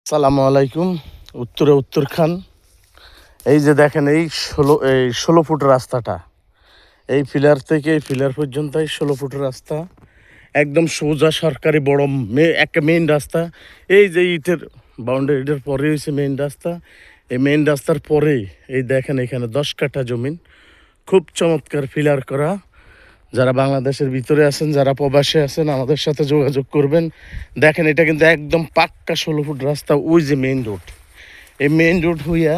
সালামু আলাইকুম। উত্তরে উত্তরখান। এই যে দেখেন, এই 16 ফুট রাস্তাটা, এই ফিলার থেকে এই ফিলার পর্যন্ত এই 16 ফুট রাস্তা, একদম সোজা সরকারি বড় একটা মেইন রাস্তা। এই যে ইটের বাউন্ডারি, ইটের পরে হয়েছে মেইন রাস্তা। এই মেইন রাস্তার পরেই এই দেখেন, এখানে 10 কাঠা জমিন, খুব চমৎকার ফিলার করা। যারা বাংলাদেশের ভিতরে আছেন, যারা প্রবাসে আছেন, আমাদের সাথে যোগাযোগ করবেন। দেখেন, এটা কিন্তু একদম পাক্কা 16 ফুট রাস্তা। ওই যে মেইন রোড, এই মেইন রোড হইয়া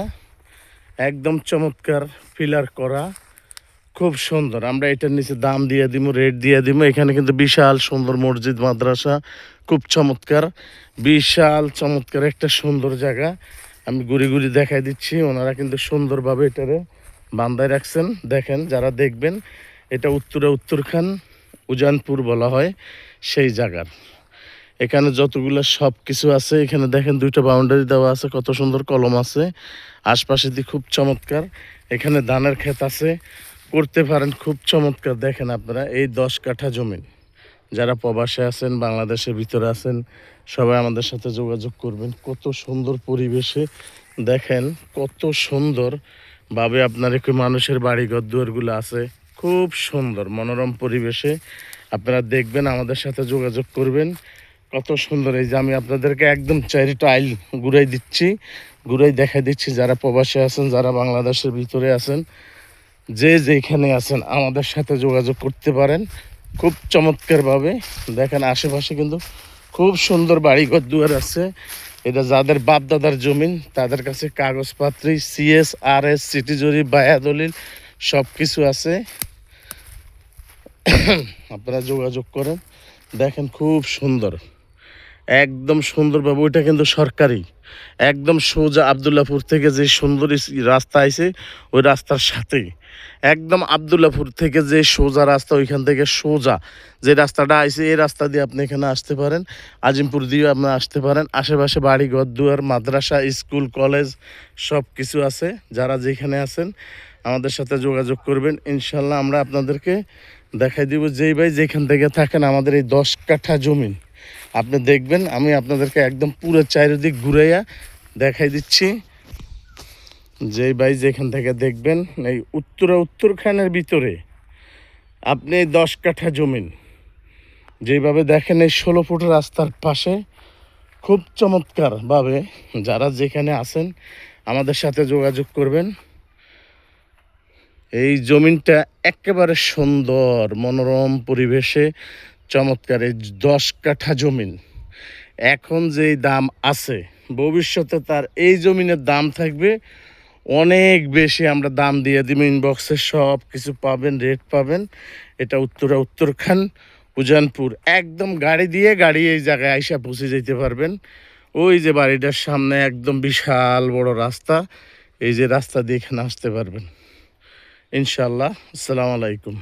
একদম চমৎকার ফিলার করা, খুব সুন্দর। আমরা এটার নিচে দাম দিয়ে দিব, রেট দিয়ে দিব। এখানে কিন্তু বিশাল সুন্দর মসজিদ মাদ্রাসা, খুব চমৎকার, বিশাল চমৎকার একটা সুন্দর জায়গা। আমি ঘুরি ঘুরি দেখাই দিচ্ছি। ওনারা কিন্তু সুন্দরভাবে এটারে বান্ধায় রাখছেন। দেখেন, যারা দেখবেন, এটা উত্তরে উত্তরখান উজানপুর বলা হয় সেই জায়গার। এখানে যতগুলো সব কিছু আছে, এখানে দেখেন 2টা বাউন্ডারি দেওয়া আছে, কত সুন্দর কলম আছে আশপাশে দিয়ে, খুব চমৎকার। এখানে ধানের ক্ষেত আছে, করতে পারেন, খুব চমৎকার। দেখেন আপনারা, এই 10 কাঠা জমি, যারা প্রবাসে আছেন, বাংলাদেশের ভিতরে আছেন, সবাই আমাদের সাথে যোগাযোগ করবেন। কত সুন্দর পরিবেশে, দেখেন কত সুন্দরভাবে আপনার একটু মানুষের বাড়িঘর দুয়ারগুলো আছে, খুব সুন্দর মনোরম পরিবেশে। আপনারা দেখবেন, আমাদের সাথে যোগাযোগ করবেন। কত সুন্দর। এই যে আমি আপনাদেরকে একদম 4টা আইল ঘুরাই দিচ্ছি, ঘুরাই দেখাই দিচ্ছি। যারা প্রবাসে আছেন, যারা বাংলাদেশের ভিতরে আছেন, যে যেখানে আছেন, আমাদের সাথে যোগাযোগ করতে পারেন খুব চমৎকারভাবে। দেখেন, আশেপাশে কিন্তু খুব সুন্দর বাড়িঘর দুয়ার আছে। এটা যাদের বাপ দাদার জমিন, তাদের কাছে কাগজপত্রী, সিএস, আরএস, সিটি জরিপ, বায়া দলিল সব কিছু আছে। আপনারা যোগাযোগ করেন। দেখেন, খুব সুন্দর, একদম সুন্দরভাবে। ওইটা কিন্তু সরকারি, একদম সোজা আবদুল্লাপুর থেকে যে সুন্দর রাস্তা আছে, ওই রাস্তার সাথেই একদম আবদুল্লাপুর থেকে যে সোজা রাস্তা, ওইখান থেকে সোজা যে রাস্তাটা আছে, এই রাস্তা দিয়ে আপনি এখানে আসতে পারেন। আজিমপুর দিয়ে আপনি আসতে পারেন। আশেপাশে বাড়ি ঘর দুয়ার, মাদ্রাসা, স্কুল, কলেজ সব কিছু আছে। যারা যেখানে আছেন, আমাদের সাথে যোগাযোগ করবেন। ইনশাল্লাহ আমরা আপনাদেরকে দেখাই দিব। যেই ভাই যেখান থেকে থাকেন, আমাদের এই 10 কাঠা জমি আপনি দেখবেন। আমি আপনাদেরকে একদম পুরো চারিদিক ঘুরাইয়া দেখাই দিচ্ছি। যেই ভাই যেখান থেকে দেখবেন, এই উত্তরখানের ভিতরে আপনি 10 কাঠা জমিন যেইভাবে দেখেন, এই 16 ফুট রাস্তার পাশে, খুব চমৎকারভাবে যারা যেখানে আছেন, আমাদের সাথে যোগাযোগ করবেন। এই জমিনটা একেবারে সুন্দর মনোরম পরিবেশে চমৎকার। এই 10 কাঠা জমিন এখন যেই দাম আছে, ভবিষ্যতে তার এই জমিনের দাম থাকবে অনেক বেশি। আমরা দাম দিয়ে দিব, ইনবক্সে সব কিছু পাবেন, রেট পাবেন। এটা উত্তরখান উজানপুর। একদম গাড়ি এই জায়গায় আইসা পৌঁছে যেতে পারবেন। ওই যে বাড়িটার সামনে একদম বিশাল বড় রাস্তা, এই যে রাস্তা দিয়ে এখানে আসতে পারবেন ইনশাল্লাহ। আসসালামু আলাইকুম।